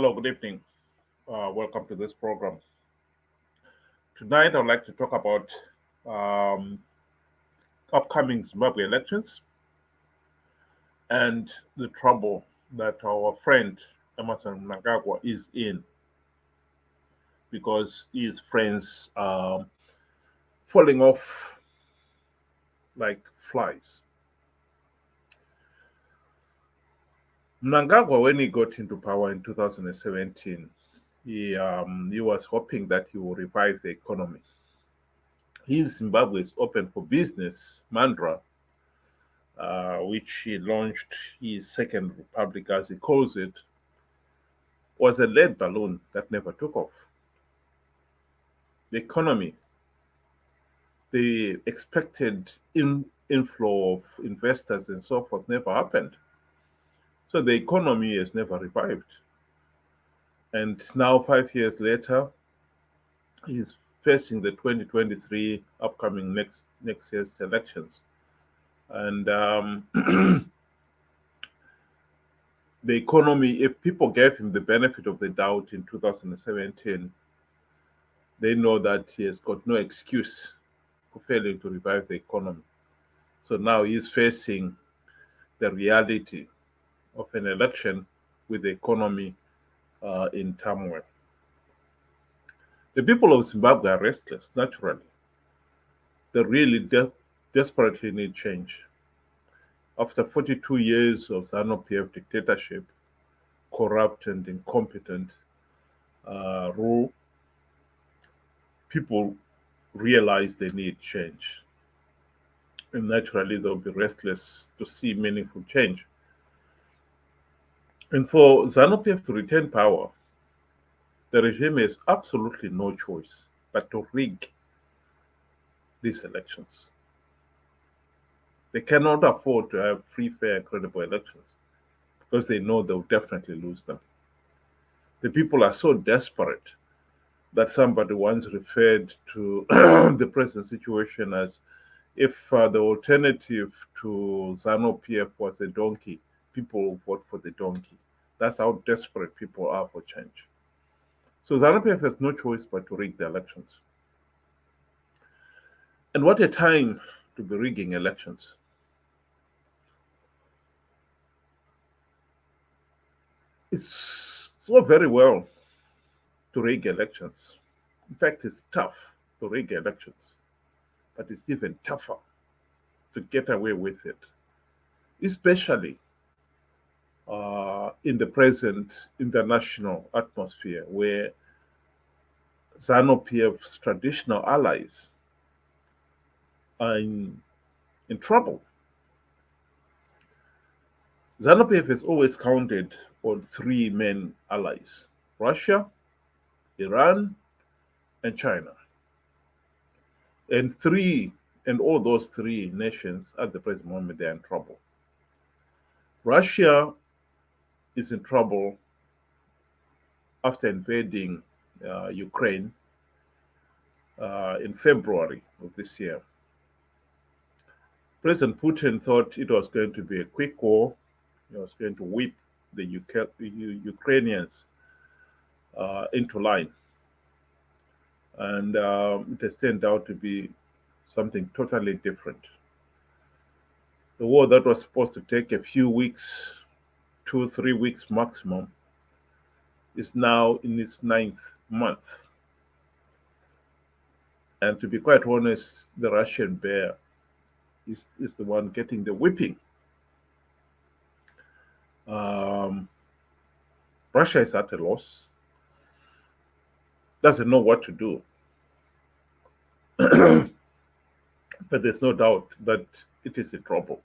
Hello, good evening. Welcome to this program. Tonight, I'd like to talk about um, upcoming Zimbabwe elections and the trouble that our friend Emerson Mnangagwa is in because his friends are falling off like flies. Mnangagwa, when he got into power in 2017, he was hoping that he will revive the economy. His Zimbabwe is open for business mantra, which he launched his second republic, as he calls it, was a lead balloon that never took off. The economy, the expected inflow of investors and so forth never happened. So the economy has never revived. And now, 5 years later, he's facing the 2023 upcoming next year's elections. And the economy, if people gave him the benefit of the doubt in 2017, they know that he has got no excuse for failing to revive the economy. So now he's facing the reality of an election with the economy in turmoil. The people of Zimbabwe are restless, naturally. They really desperately need change. After 42 years of Zanu PF dictatorship, corrupt and incompetent rule, people realize they need change. And naturally, they'll be restless to see meaningful change. And for Zanu PF to retain power, the regime has absolutely no choice but to rig these elections. They cannot afford to have free, fair, credible elections because they know they'll definitely lose them. The people are so desperate that somebody once referred to the present situation as if the alternative to Zanu PF was a donkey, people will vote for the donkey. That's how desperate people are for change. So Zanu PF has no choice but to rig the elections. And what a time to be rigging elections. It's so very well to rig elections. In fact, it's tough to rig elections, but it's even tougher to get away with it, especially in the present international atmosphere where Zanu PF's traditional allies are in trouble. Zanu PF has always counted on three main allies: Russia, Iran, and China. And all those three nations at the present moment, they're in trouble. Russia is in trouble after invading Ukraine in February of this year. President Putin thought it was going to be a quick war. He was going to whip the Ukrainians into line. And it has turned out to be something totally different. The war that was supposed to take a few weeks, 2 or 3 weeks maximum, is now in its ninth month. And to be quite honest, the Russian bear is the one getting the whipping. Um, Russia is at a loss, doesn't know what to do. But there's no doubt that it is in trouble.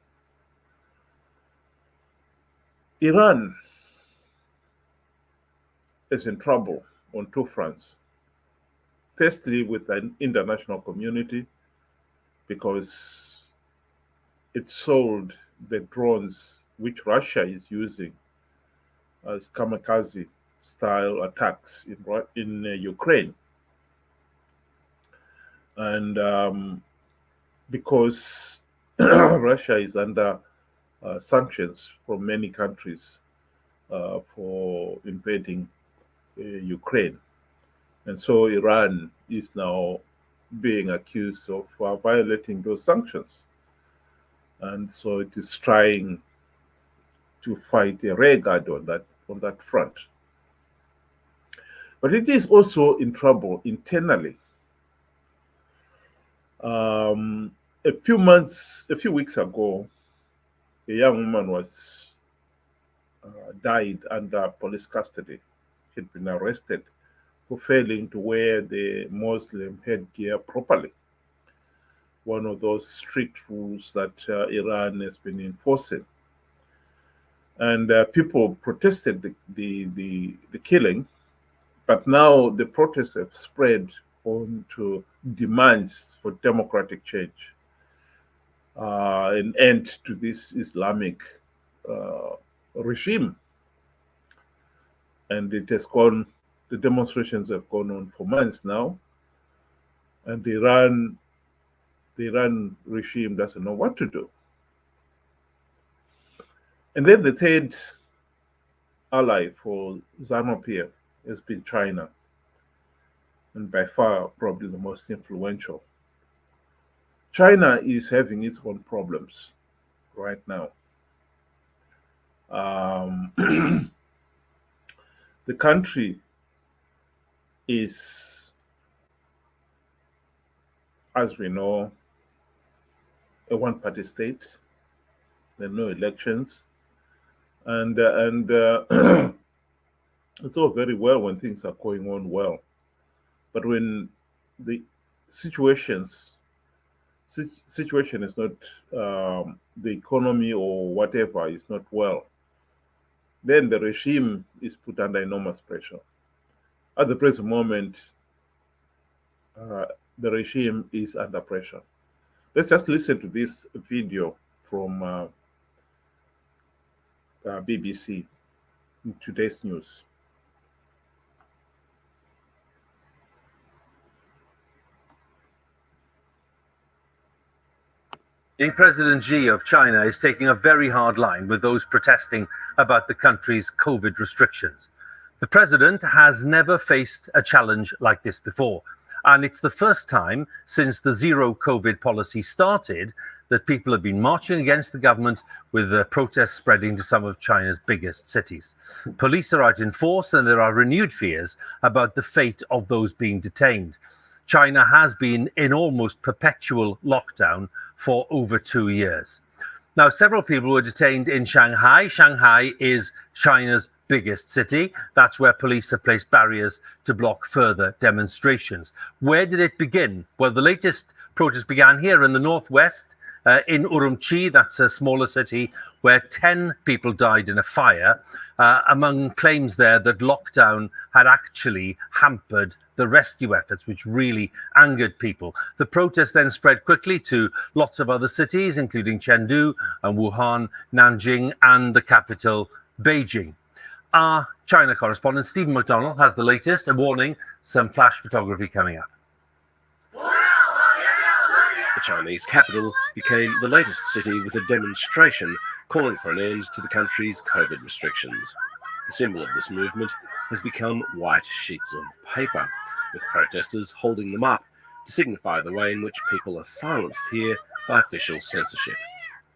Iran is in trouble on two fronts. Firstly, with the international community, because it sold the drones which Russia is using as Kamikaze style attacks in Ukraine. And because Russia is under sanctions from many countries for invading Ukraine. And so Iran is now being accused of violating those sanctions. And so it is trying to fight a rearguard on that front. But it is also in trouble internally. A few weeks ago, a young woman was died under police custody. She'd been arrested for failing to wear the Muslim headgear properly. One of those strict rules that Iran has been enforcing. And people protested the killing, but now the protests have spread on to demands for democratic change, an end to this Islamic regime. And the demonstrations have gone on for months now, and the Iran regime doesn't know what to do. And then the third ally for Zanu PF has been China, and by far probably the most influential. China is having its own problems right now. The country is, as we know, a one-party state. There are no elections, and it's all very well when things are going on well, but when the situation is not, the economy or whatever is not well, then the regime is put under enormous pressure. At the present moment, the regime is under pressure. Let's just listen to this video from BBC in today's news. President Xi of China is taking a very hard line with those protesting about the country's COVID restrictions. The president has never faced a challenge like this before, and it's the first time since the zero COVID policy started that people have been marching against the government, with the protests spreading to some of China's biggest cities. Police are out in force, and there are renewed fears about the fate of those being detained. China has been in almost perpetual lockdown for over 2 years. Now, several people were detained in Shanghai. Shanghai is China's biggest city. That's where police have placed barriers to block further demonstrations. Where did it begin? Well, the latest protest began here in the northwest, in Urumqi. That's a smaller city where 10 people died in a fire, among claims there that lockdown had actually hampered the rescue efforts, which really angered people. The protest then spread quickly to lots of other cities, including Chengdu and Wuhan, Nanjing, and the capital, Beijing. Our China correspondent, Stephen McDonald, has the latest, a warning, some flash photography coming up. The Chinese capital became the latest city with a demonstration calling for an end to the country's COVID restrictions. The symbol of this movement has become white sheets of paper, with protesters holding them up to signify the way in which people are silenced here by official censorship.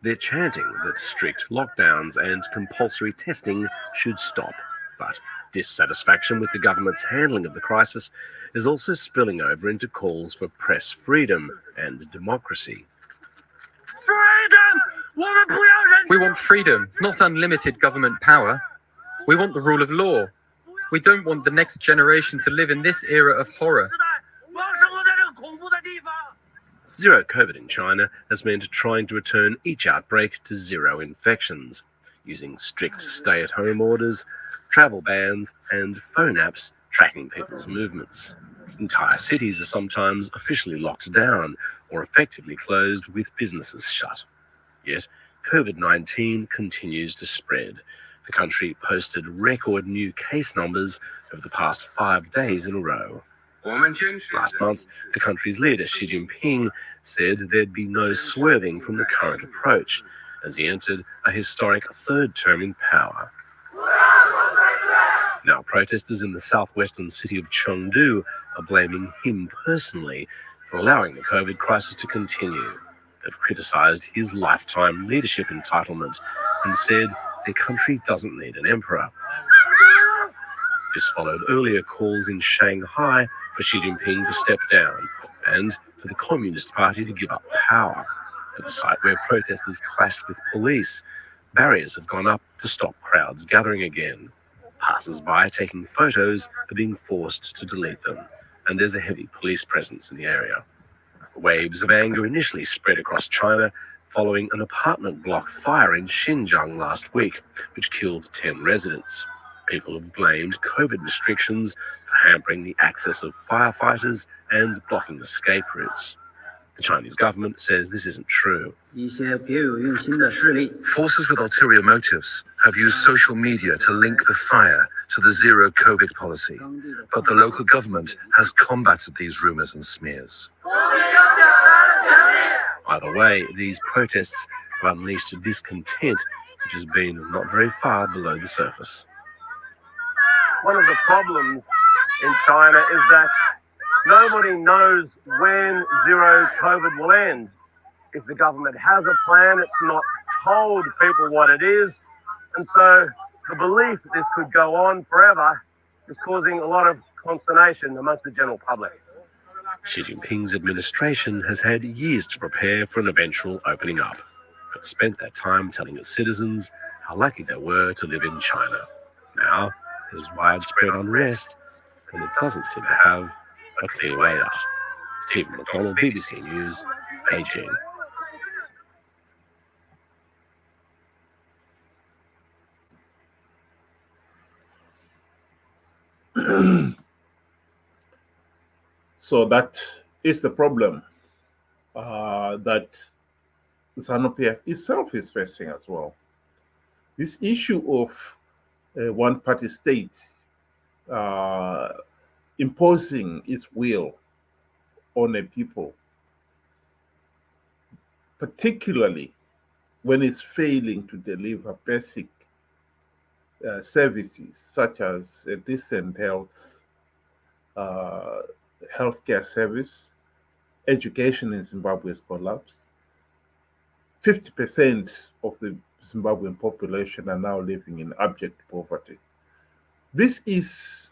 They're chanting that strict lockdowns and compulsory testing should stop, but dissatisfaction with the government's handling of the crisis is also spilling over into calls for press freedom and democracy. Freedom! We want freedom, not unlimited government power. We want the rule of law. We don't want the next generation to live in this era of horror. Zero COVID in China has meant trying to return each outbreak to zero infections, using strict stay-at-home orders, travel bans, and phone apps tracking people's movements. Entire cities are sometimes officially locked down or effectively closed with businesses shut. Yet, COVID-19 continues to spread. The country posted record new case numbers over the past 5 days in a row. Last month, the country's leader, Xi Jinping, said there'd be no swerving from the current approach as he entered a historic third term in power. Now, protesters in the southwestern city of Chengdu are blaming him personally for allowing the COVID crisis to continue. They've criticised his lifetime leadership entitlement and said their country doesn't need an emperor. This followed earlier calls in Shanghai for Xi Jinping to step down and for the Communist Party to give up power. At the site where protesters clashed with police, barriers have gone up to stop crowds gathering again. Passers-by taking photos are being forced to delete them, and there's a heavy police presence in the area. Waves of anger initially spread across China following an apartment block fire in Xinjiang last week, which killed 10 residents. People have blamed COVID restrictions for hampering the access of firefighters and blocking escape routes. The Chinese government says this isn't true. Forces with ulterior motives have used social media to link the fire to the zero COVID policy, but the local government has combated these rumors and smears. Either way, these protests have unleashed a discontent which has been not very far below the surface. One of the problems in China is that nobody knows when zero COVID will end. If the government has a plan, it's not told people what it is. And so the belief that this could go on forever is causing a lot of consternation amongst the general public. Xi Jinping's administration has had years to prepare for an eventual opening up, but spent that time telling its citizens how lucky they were to live in China. Now, there's widespread unrest, and it doesn't seem to have a clear way out. Stephen McDonald, BBC News, Beijing. So that is the problem that Zanu PF itself is facing as well. This issue of a one-party state imposing its will on a people, particularly when it's failing to deliver basic services such as a decent healthcare service. Education in Zimbabwe has collapsed. 50% of the Zimbabwean population are now living in abject poverty. This is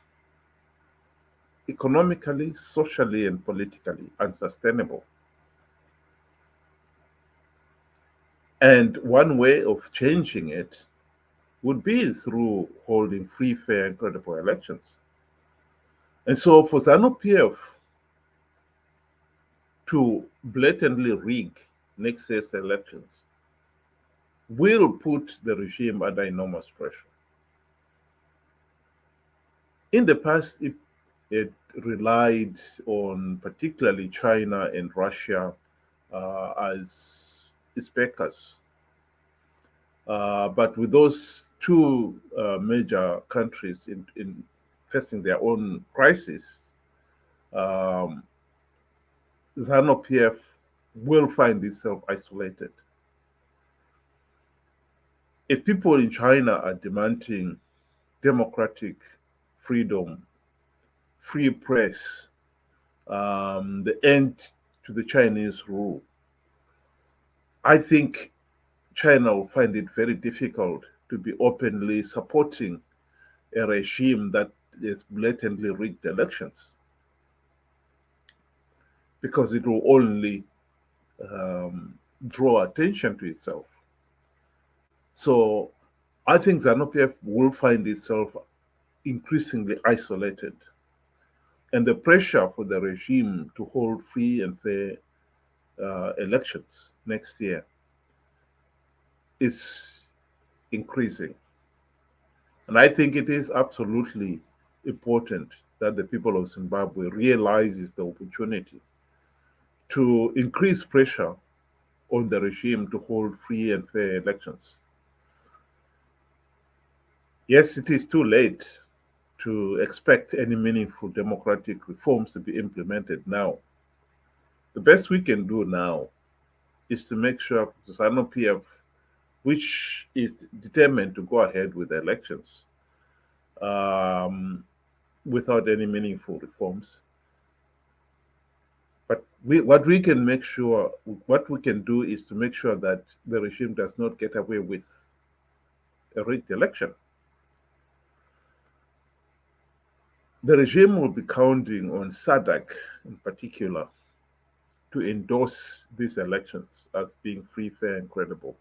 economically, socially, and politically unsustainable. And one way of changing it would be through holding free, fair, and credible elections. And so for Zanu PF to blatantly rig next year's elections will put the regime under enormous pressure. In the past, it relied on particularly China and Russia as its backers. But with those two major countries in facing their own crisis, Zanu PF will find itself isolated. If people in China are demanding democratic freedom, free press, the end to the Chinese rule, I think China will find it very difficult to be openly supporting a regime that has blatantly rigged elections, because it will only draw attention to itself. So I think Zanu PF will find itself increasingly isolated, and the pressure for the regime to hold free and fair elections next year is increasing. And I think it is absolutely important that the people of Zimbabwe realizes the opportunity to increase pressure on the regime to hold free and fair elections. Yes, it is too late to expect any meaningful democratic reforms to be implemented now. The best we can do now is to make sure the Zanu PF, which is determined to go ahead with the elections, um, without any meaningful reforms. But what we can make sure, what we can do is to make sure that the regime does not get away with a rigged election. The regime will be counting on SADC in particular to endorse these elections as being free, fair, and credible.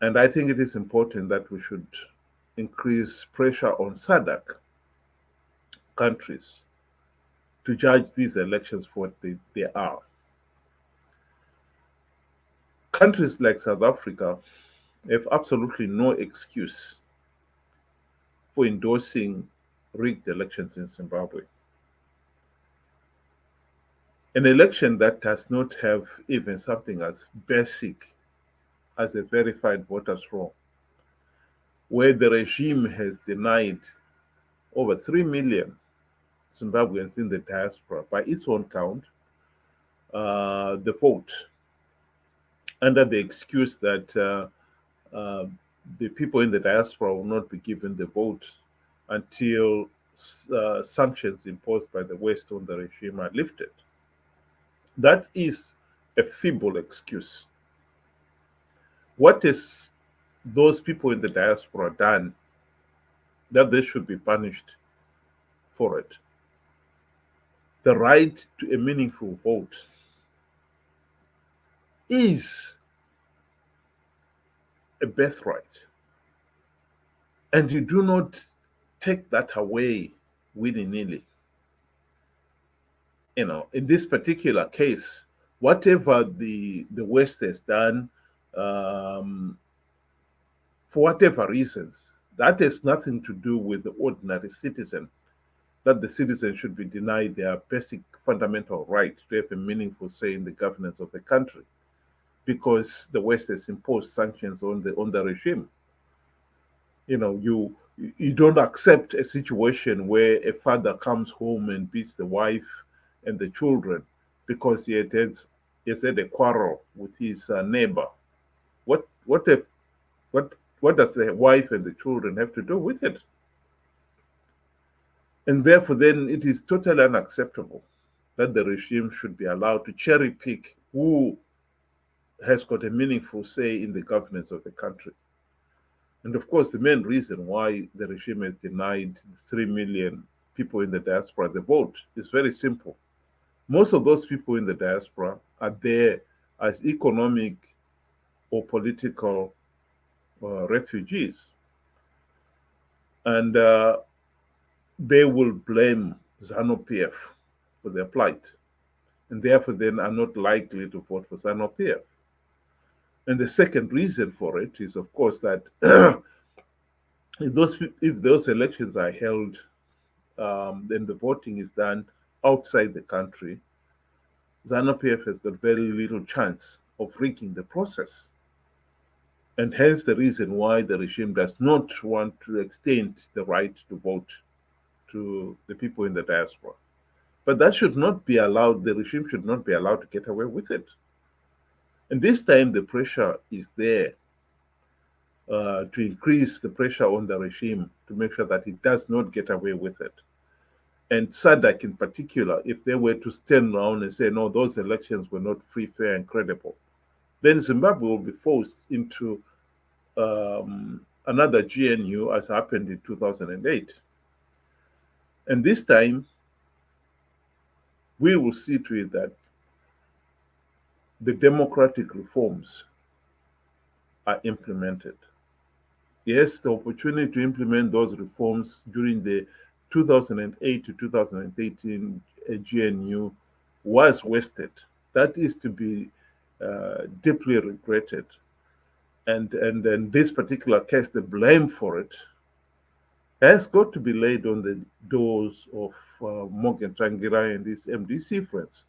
And I think it is important that we should increase pressure on SADC countries to judge these elections for what they are. Countries like South Africa have absolutely no excuse for endorsing rigged elections in Zimbabwe. An election that does not have even something as basic as a verified voters' roll, where the regime has denied over 3 million Zimbabweans in the diaspora, by its own count, the vote, under the excuse that the people in the diaspora will not be given the vote until sanctions imposed by the West on the regime are lifted. That is a feeble excuse. What has those people in the diaspora done that they should be punished for it? The right to a meaningful vote is a birthright. And you do not take that away willy-nilly. In this particular case, whatever the West has done, for whatever reasons, that has nothing to do with the ordinary citizen, that the citizen should be denied their basic fundamental right to have a meaningful say in the governance of the country because the West has imposed sanctions on the regime. You don't accept a situation where a father comes home and beats the wife and the children because he has had a quarrel with his neighbor. What does the wife and the children have to do with it? And therefore, then it is totally unacceptable that the regime should be allowed to cherry pick who has got a meaningful say in the governance of the country. And of course, the main reason why the regime has denied 3 million people in the diaspora the vote is very simple. Most of those people in the diaspora are there as economic or political refugees. And they will blame Zanu PF for their plight. And therefore, then are not likely to vote for Zanu PF. And the second reason for it is, of course, that if those elections are held, then the voting is done outside the country, Zanu PF has got very little chance of rigging the process. And hence the reason why the regime does not want to extend the right to vote to the people in the diaspora. But that should not be allowed, the regime should not be allowed to get away with it. And this time the pressure is there to increase the pressure on the regime to make sure that it does not get away with it. And SADC in particular, if they were to stand around and say, no, those elections were not free, fair, and credible, then Zimbabwe will be forced into another GNU as happened in 2008. And this time, we will see to it that the democratic reforms are implemented. Yes, the opportunity to implement those reforms during the 2008 to 2013 GNU was wasted. That is to be deeply regretted. And in this particular case, the blame for it has got to be laid on the doors of Morgan Tsvangirai and his MDC friends.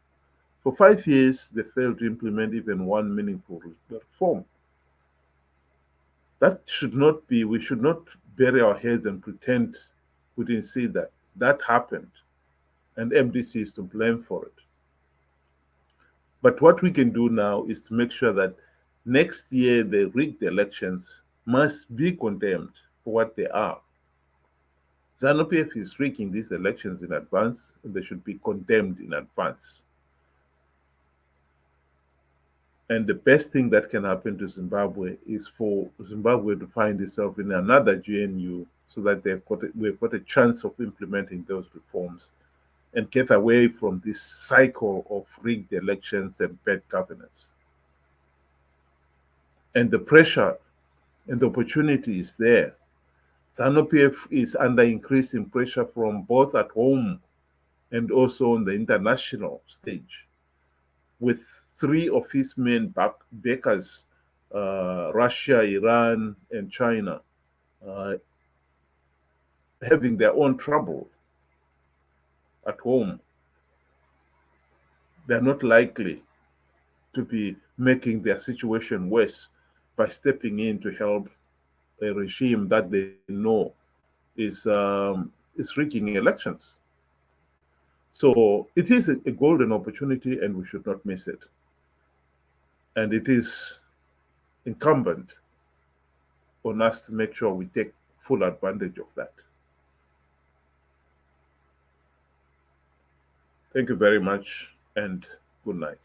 For 5 years, they failed to implement even one meaningful reform. That should not be, we should not bury our heads and pretend we didn't see that. That happened, and MDC is to blame for it. But what we can do now is to make sure that next year the rigged elections must be condemned for what they are. Zanu PF is rigging these elections in advance, and they should be condemned in advance. And the best thing that can happen to Zimbabwe is for Zimbabwe to find itself in another GNU so that we've got a chance of implementing those reforms and get away from this cycle of rigged elections and bad governance. And the pressure and the opportunity is there. Zanu PF is under increasing pressure from both at home and also on the international stage, with 3 of his main backers, Russia, Iran, and China, having their own trouble at home. They're not likely to be making their situation worse by stepping in to help a regime that they know is rigging elections. So it is a golden opportunity, and we should not miss it. And it is incumbent on us to make sure we take full advantage of that. Thank you very much, and good night.